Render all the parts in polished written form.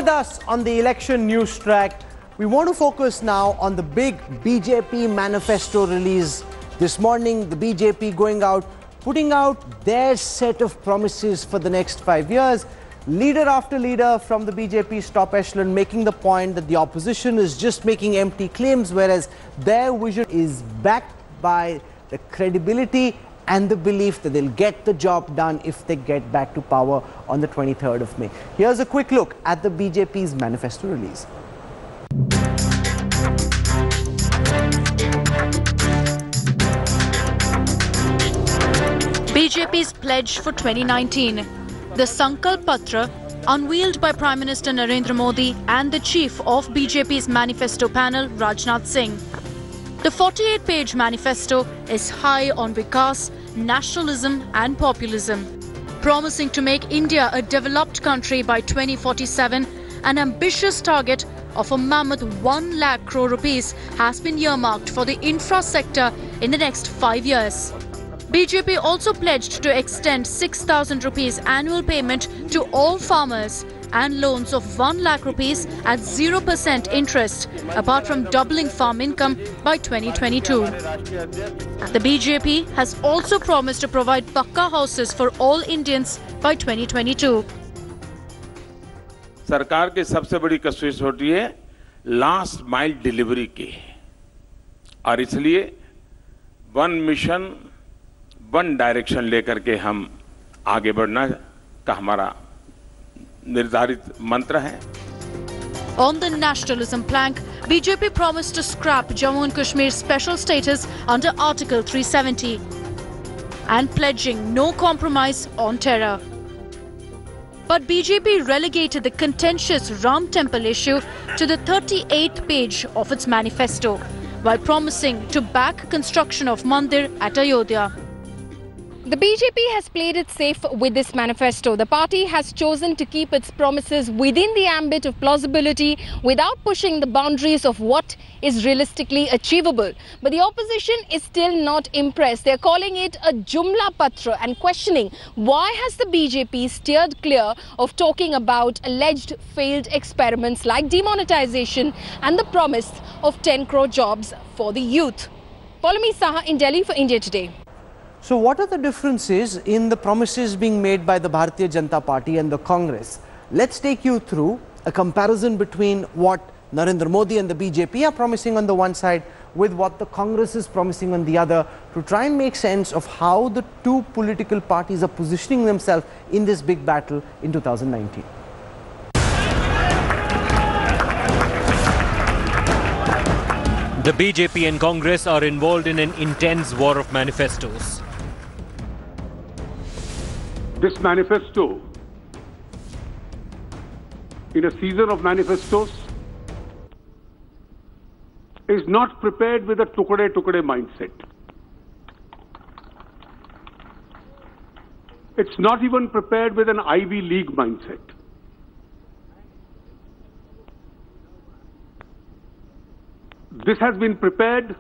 with us on the election news track. We want to focus now on the big BJP manifesto release this morning. The BJP going out, putting out their set of promises for the next 5 years. Leader after leader from the BJP's top echelon making the point that the opposition is just making empty claims, whereas their vision is backed by the credibility and the belief that they'll get the job done if they get back to power on the 23rd of May. Here's a quick look at the BJP's manifesto release. BJP's pledge for 2019. The Sankalp Patra, unveiled by Prime Minister Narendra Modi and the chief of BJP's manifesto panel, Rajnath Singh. The 48-page manifesto is high on Vikas, nationalism and populism, promising to make India a developed country by 2047. An ambitious target of a mammoth 1 lakh crore rupees has been earmarked for the infra sector in the next 5 years. BJP also pledged to extend 6,000 rupees annual payment to all farmers and loans of 1 lakh rupees at 0% interest, apart from doubling farm income by 2022. The BJP has also promised to provide Pakka houses for all Indians by 2022. सरकार की सबसे बड़ी कोशिश होती है last mile delivery की, और इसलिए वन मिशन वन डायरेक्शन लेकर के हम आगे बढ़ना का हमारा निर्धारित मंत्र है. On the nationalism plank, BJP promised to scrap Jammu and Kashmir's special status under Article 370 and pledging no compromise on terror. But BJP relegated the contentious Ram Temple issue to the 38th page of its manifesto, while promising to back construction of Mandir at Ayodhya. The BJP has played it safe with this manifesto. The party has chosen to keep its promises within the ambit of plausibility without pushing the boundaries of what is realistically achievable. But the opposition is still not impressed. They're calling it a Jumla Patra and questioning why has the BJP steered clear of talking about alleged failed experiments like demonetization and the promise of 10 crore jobs for the youth. Polami Saha in Delhi for India Today. So what are the differences in the promises being made by the Bharatiya Janata Party and the Congress? Let's take you through a comparison between what Narendra Modi and the BJP are promising on the one side with what the Congress is promising on the other, to try and make sense of how the two political parties are positioning themselves in this big battle in 2019. The BJP and Congress are involved in an intense war of manifestos. This manifesto, in a season of manifestos, is not prepared with a tukade mindset. It's not even prepared with an Ivy League mindset. This has been prepared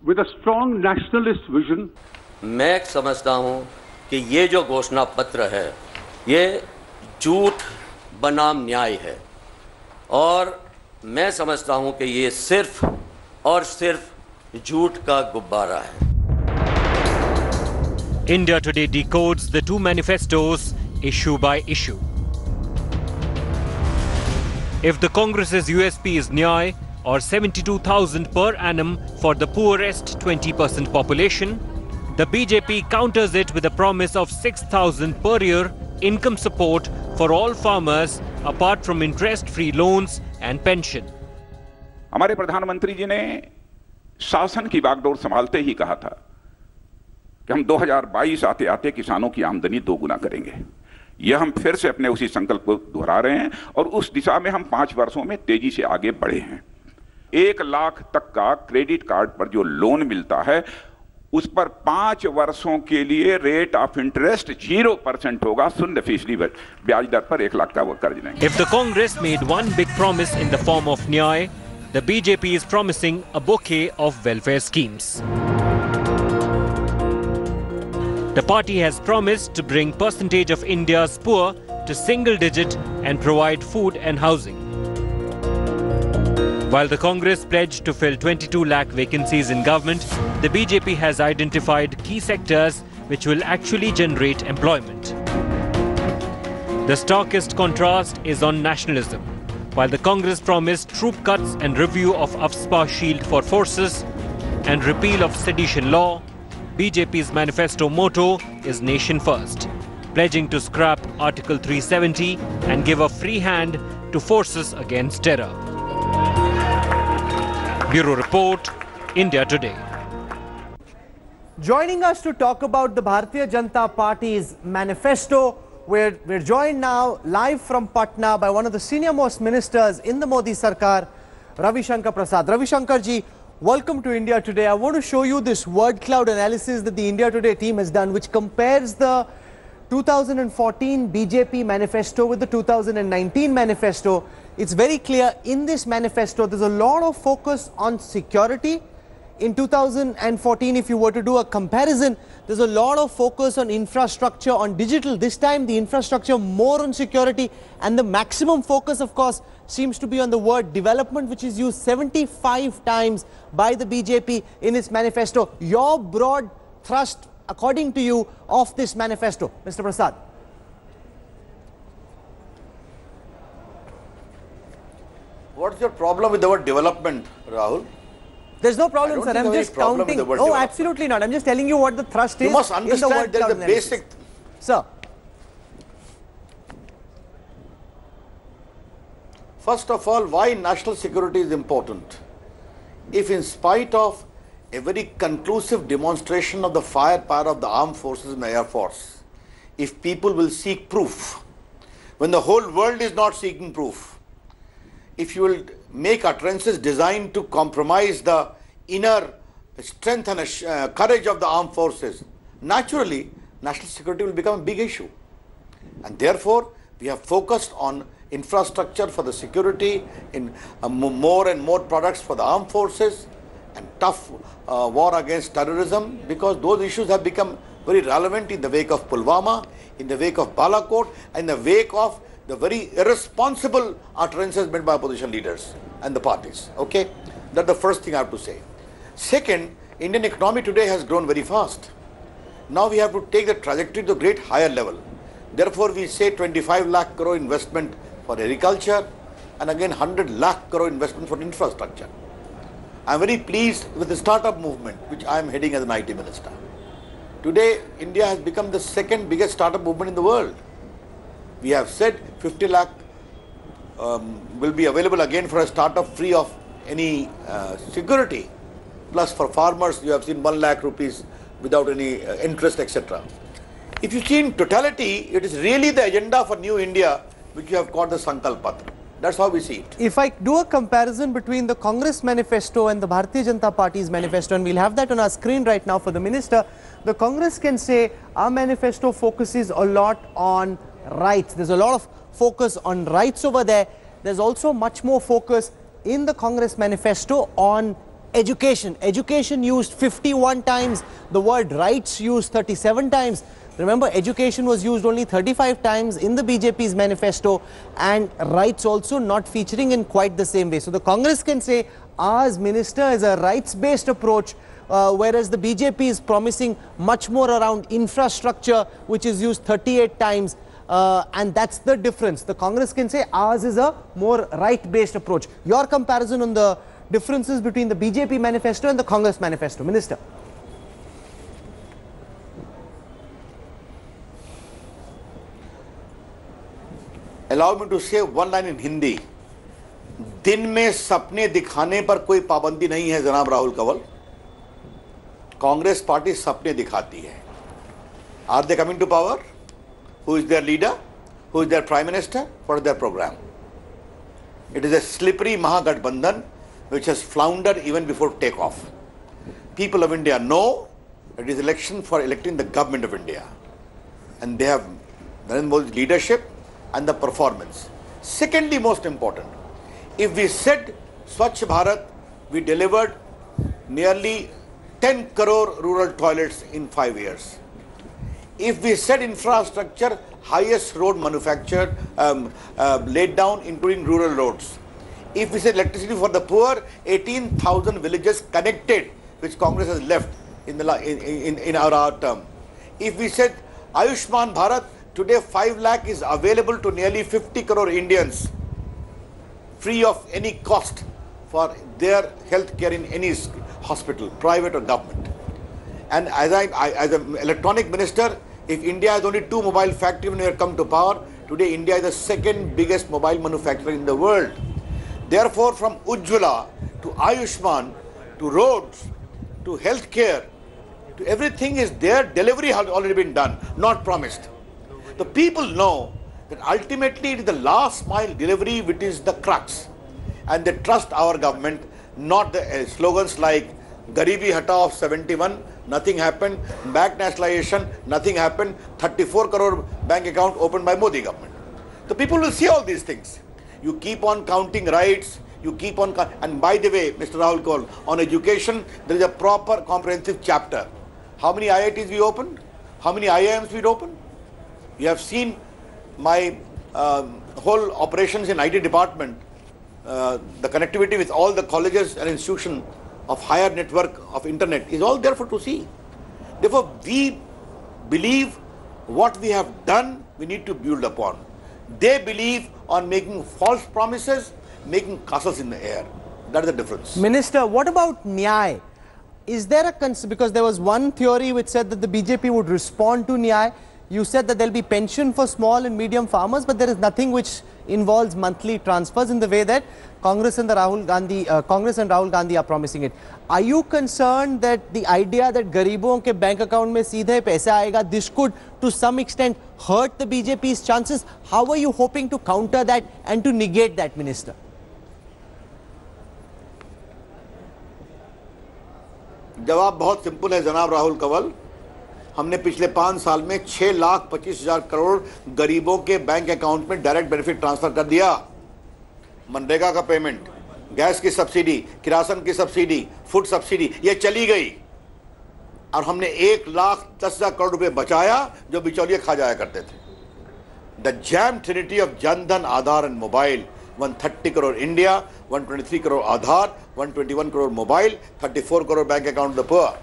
with a strong nationalist vision. मैं समझता हूं कि ये जो घोषणा पत्र है, ये झूठ बनाम न्याय है, और मैं समझता हूं कि ये सिर्फ और सिर्फ झूठ का गुब्बारा है. India Today decodes the two manifestos issue by issue. If the Congress's USP is Nyay, or 72,000 per annum for the poorest 20% population, the BJP counters it with a promise of 6,000 per year income support for all farmers apart from interest-free loans and pension. हमारे प्रधानमंत्री जी ने शासन की बागडोर संभालते ही कहा था कि हम 2022 आते आते किसानों की आमदनी दोगुना करेंगे. यह हम फिर से अपने उसी संकल्प को दोहरा रहे हैं और उस दिशा में हम 5 वर्षों में तेजी से आगे बढ़े हैं. 1 लाख तक का क्रेडिट कार्ड पर जो लोन मिलता है, उस पर 5 वर्षों के लिए रेट ऑफ इंटरेस्ट 0% होगा. 0% ब्याज दर पर 1 लाख का वो कर्ज नहीं. If the Congress made one big promise in the form of Nyay, the BJP is promising a bouquet of welfare schemes. The party has promised to bring percentage of India's poor to single digit and provide food and housing. While the Congress pledged to fill 22 lakh vacancies in government, the BJP has identified key sectors which will actually generate employment. The starkest contrast is on nationalism. While the Congress promised troop cuts and review of AFSPA shield for forces and repeal of sedition law, BJP's manifesto motto is Nation First, pledging to scrap Article 370 and give a free hand to forces against terror. Bureau Report, India Today. Joining us to talk about the Bharatiya Janata Party's manifesto, we're joined now live from Patra by one of the senior most ministers in the Modi Sarkar, Ravi Shankar Prasad. Ravi Shankar ji, welcome to India Today. I want to show you this word cloud analysis that the India Today team has done, which compares the 2014 BJP manifesto with the 2019 manifesto. It's very clear in this manifesto there's a lot of focus on security. In 2014, if you were to do a comparison, there's a lot of focus on infrastructure, on digital. This time the infrastructure more on security, and the maximum focus of course seems to be on the word development, which is used 75 times by the BJP in its manifesto. Your broad thrust, according to you, of this manifesto, Mr. Prasad. What's your problem with the word development, Rahul? There's no problem, sir. I'm just counting. Oh, absolutely not. I'm just telling you what the thrust is. You must understand there is a basic... Sir. First of all, why national security is important? If in spite of a very conclusive demonstration of the firepower of the armed forces and the Air Force, if people will seek proof, when the whole world is not seeking proof, if you will make utterances designed to compromise the inner strength and courage of the armed forces, naturally, national security will become a big issue. And therefore, we have focused on infrastructure for the security, in more and more products for the armed forces, and tough war against terrorism, because those issues have become very relevant in the wake of Pulwama, in the wake of Balakot, and in the wake of the very irresponsible utterances made by opposition leaders and the parties. Okay, that's the first thing I have to say. Second, Indian economy today has grown very fast. Now we have to take the trajectory to a great higher level. Therefore, we say 25 lakh crore investment for agriculture and again 100 lakh crore investment for infrastructure. I am very pleased with the startup movement, which I am heading as an IT minister. Today, India has become the second biggest startup movement in the world. We have said 50 lakh will be available again for a startup free of any security. Plus for farmers, you have seen 1 lakh rupees without any interest, etc. If you see in totality, it is really the agenda for New India, which you have called the Sankalp Patra. That's how we see it. If I do a comparison between the Congress Manifesto and the Bharatiya Janata Party's manifesto, and we'll have that on our screen right now for the minister, the Congress can say our manifesto focuses a lot on rights. There's a lot of focus on rights over there. There's also much more focus in the Congress Manifesto on education. Education used 51 times, the word rights used 37 times. Remember, education was used only 35 times in the BJP's manifesto, and rights also not featuring in quite the same way. So the Congress can say ours, minister, is a rights-based approach, whereas the BJP is promising much more around infrastructure, which is used 38 times. And that's the difference. The Congress can say ours is a more right-based approach. Your comparison on the differences between the BJP manifesto and the Congress manifesto, Minister. Allow me to say one line in Hindi. दिन में सपने दिखाने पर कोई पाबंदी नहीं है जनाब राहुल कंवल. कांग्रेस पार्टी सपने दिखाती है. Are they coming to power? Who is their leader? Who is their prime minister? What is their program? It is a slippery Mahagathbandhan which has floundered even before takeoff. People of India know it is election for electing the government of India, and they have Narendra Modi's leadership and the performance. Secondly, most important, if we said Swachh Bharat, we delivered nearly 10 crore rural toilets in 5 years. If we said infrastructure, highest road manufactured, laid down, including rural roads. If we said electricity for the poor, 18,000 villages connected, which Congress has left in our term. If we said Ayushman Bharat, today 5 lakh is available to nearly 50 crore Indians, free of any cost for their health care in any hospital, private or government. And as an electronic minister, if India has only 2 mobile factories when we have come to power, today India is the second biggest mobile manufacturer in the world. Therefore, from Ujjwala to Ayushman to roads to health care to everything is there. Delivery has already been done, not promised. The people know that ultimately it is the last mile delivery which is the crux, and they trust our government, not the slogans like Garibi Hatao of 71, nothing happened, bank nationalization, nothing happened, 34 crore bank account opened by Modi government. The people will see all these things. You keep on counting rights, you keep on, and by the way, Mr. Rahul Kaul, on education, there is a proper comprehensive chapter. How many IITs we opened? How many IIMs we opened? You have seen my whole operations in IT department, the connectivity with all the colleges and institutions of higher network of internet is all there for to see. Therefore, we believe what we have done, we need to build upon. They believe on making false promises, making castles in the air. That is the difference. Minister, what about Nyay? Is there a concern? Because there was one theory which said that the BJP would respond to Nyay. You said that there will be pension for small and medium farmers, but there is nothing which involves monthly transfers in the way that Congress and Rahul Gandhi are promising it. Are you concerned that the idea that garibon ke bank account mein seedhe paisa aayega, this could to some extent hurt the BJP's chances? How are you hoping to counter that and to negate that, Minister? जवाब बहुत simple है जनाब राहुल कंवल। हमने पिछले 5 साल में 6,25,000 करोड़ गरीबों के बैंक अकाउंट में डायरेक्ट बेनिफिट ट्रांसफर कर दिया। मनरेगा का पेमेंट, गैस की सब्सिडी, किरासन की सब्सिडी, फूड सब्सिडी, ये चली गई और हमने 1,10,000 करोड़ रुपए बचाया जो बिचौलिए खा जाया करते थे। The jam Trinity of Jan Dhan, Aadhaar and mobile, 130 crore India, 123 crore Aadhaar, 121 crore mobile, 34 crore bank account of the poor.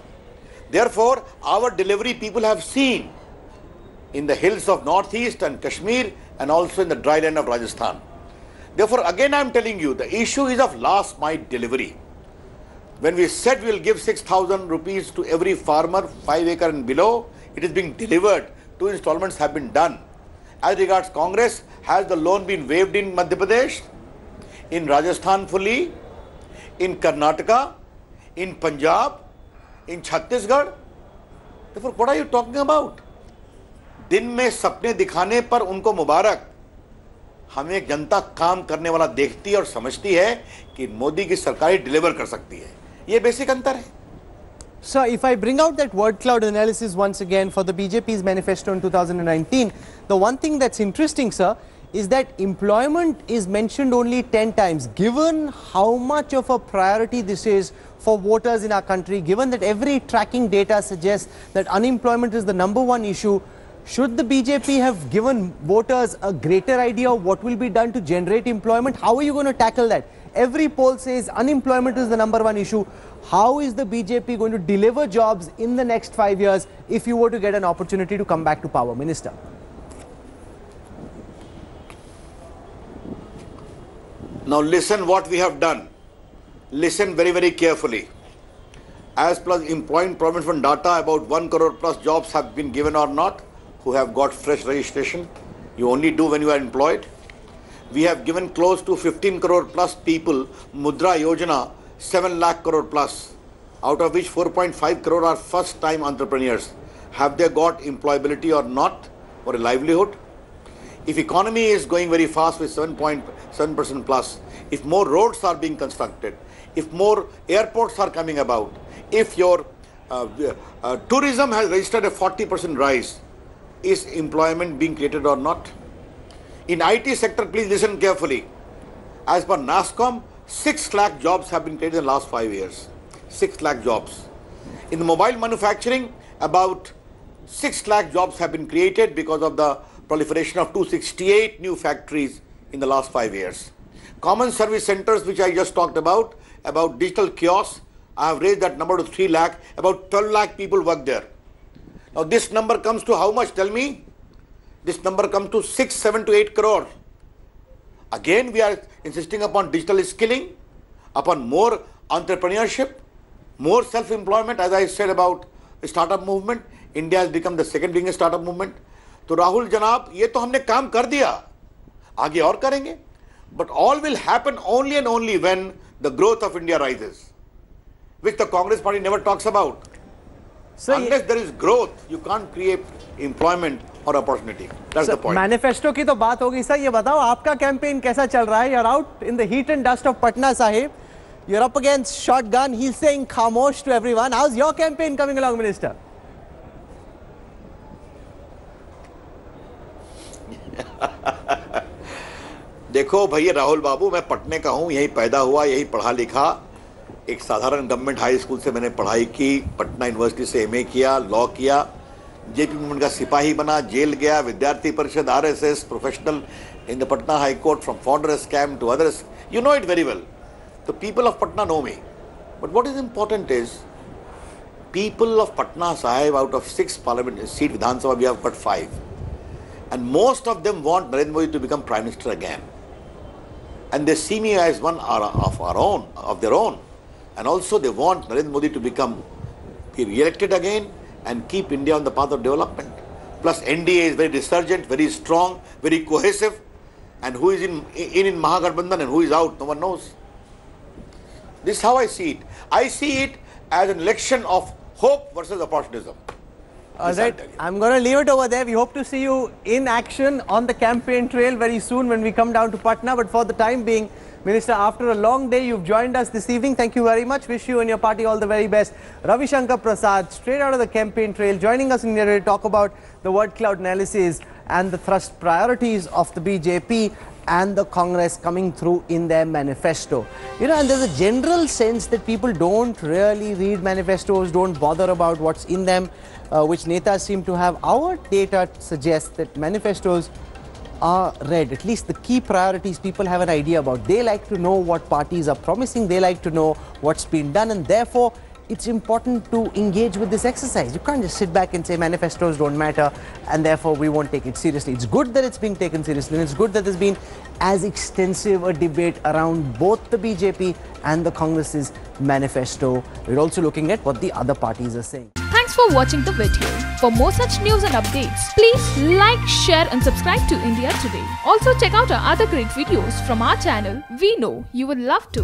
Therefore, our delivery people have seen in the hills of Northeast and Kashmir and also in the dry land of Rajasthan. Therefore, again I am telling you, the issue is of last mile delivery. When we said we will give 6,000 rupees to every farmer, 5 acre and below, it is being delivered. 2 installments have been done. As regards Congress, has the loan been waived in Madhya Pradesh, in Rajasthan fully, in Karnataka, in Punjab, in Chhattisgarh? Therefore, what are you talking about? दिन में सपने दिखाने पर उनको मुबारक, हमें जनता काम करने वाला देखती है और समझती है कि मोदी की सरकार डिलीवर कर सकती है। ये बेसिक अंतर है। Sir, if I bring out that word cloud analysis once again for the BJP's manifesto in 2019, the one thing that's interesting, sir, is that employment is mentioned only 10 times. Given how much of a priority this is for voters in our country, given that every tracking data suggests that unemployment is the #1 issue, should the BJP have given voters a greater idea of what will be done to generate employment? How are you going to tackle that? Every poll says unemployment is the #1 issue. How is the BJP going to deliver jobs in the next 5 years if you were to get an opportunity to come back to power, Minister? Now listen what we have done. Listen very, very carefully. As plus employment province fund data, about 1 crore plus jobs have been given or not, who have got fresh registration. You only do when you are employed. We have given close to 15 crore plus people Mudra Yojana, 7 lakh crore plus, out of which 4.5 crore are first time entrepreneurs. Have they got employability or not for a livelihood? If economy is going very fast with 7.7% plus, if more roads are being constructed, if more airports are coming about, if your tourism has registered a 40% rise, is employment being created or not? In IT sector, please listen carefully. As per NASSCOM, 6 lakh jobs have been created in the last 5 years. 6 lakh jobs. In the mobile manufacturing, about 6 lakh jobs have been created because of the proliferation of 268 new factories in the last 5 years. Common service centers, which I just talked about digital kiosks, I have raised that number to 3 lakh. About 12 lakh people work there. Now this number comes to how much? Tell me. This number comes to 6, 7 to 8 crore. Again, we are insisting upon digital skilling, upon more entrepreneurship, more self-employment. As I said about the startup movement, India has become the second biggest startup movement. तो राहुल जनाब, ये तो हमने काम कर दिया, आगे और करेंगे. But all will happen only and only when the growth of India rises, which the Congress party never talks about. So unless there is growth, you can't create employment or opportunity. That's the point. Manifesto की तो बात होगी sir. ये बताओ आपका campaign कैसा चल रहा है? You're out in the heat and dust of Patna, Sahib. You're up against shotgun. He's saying khamosh to everyone. How's your campaign coming along, Minister? देखो भैया राहुल बाबू, मैं पटने का हूँ, यहीं पैदा हुआ, यहीं पढ़ा लिखा. एक साधारण गवर्नमेंट हाई स्कूल से मैंने पढ़ाई की, पटना यूनिवर्सिटी से एमए किया, लॉ किया, जेपी मूवमेंट का सिपाही बना, जेल गया, विद्यार्थी परिषद, RSS, professional in the Patna high court, from founders camp two others. You know it very well. The people of Patna know me. But what is important is, people of Patna, Sahib, out of 6 parliament seat Vidhan Sabha, we have got 5. And most of them want Narendra Modi to become Prime Minister again. And they see me as one of their own. And also they want Narendra Modi to be re-elected again and keep India on the path of development. Plus NDA is very resurgent, very strong, very cohesive. And who is in Mahagarbandhan and who is out, no one knows. This is how I see it. I see it as an election of hope versus opportunism. All right, I'm going to leave it over there. We hope to see you in action on the campaign trail very soon when we come down to Patna. But for the time being, Minister, after a long day, you've joined us this evening. Thank you very much. Wish you and your party all the very best. Ravi Shankar Prasad, straight out of the campaign trail, joining us in here to talk about the word cloud analysis and the thrust priorities of the BJP and the Congress coming through in their manifesto. You know, and there's a general sense that people don't really read manifestos, don't bother about what's in them, which netas seem to have. Our data suggests that manifestos are read. At least the key priorities people have an idea about. They like to know what parties are promising, they like to know what's been done, and therefore it's important to engage with this exercise. You can't just sit back and say manifestos don't matter and therefore we won't take it seriously. It's good that it's being taken seriously, and it's good that there's been as extensive a debate around both the BJP and the Congress's manifesto. We're also looking at what the other parties are saying. Thanks for watching the video. For more such news and updates, please like, share and subscribe to India Today. Also check out our other great videos from our channel. We know you would love to.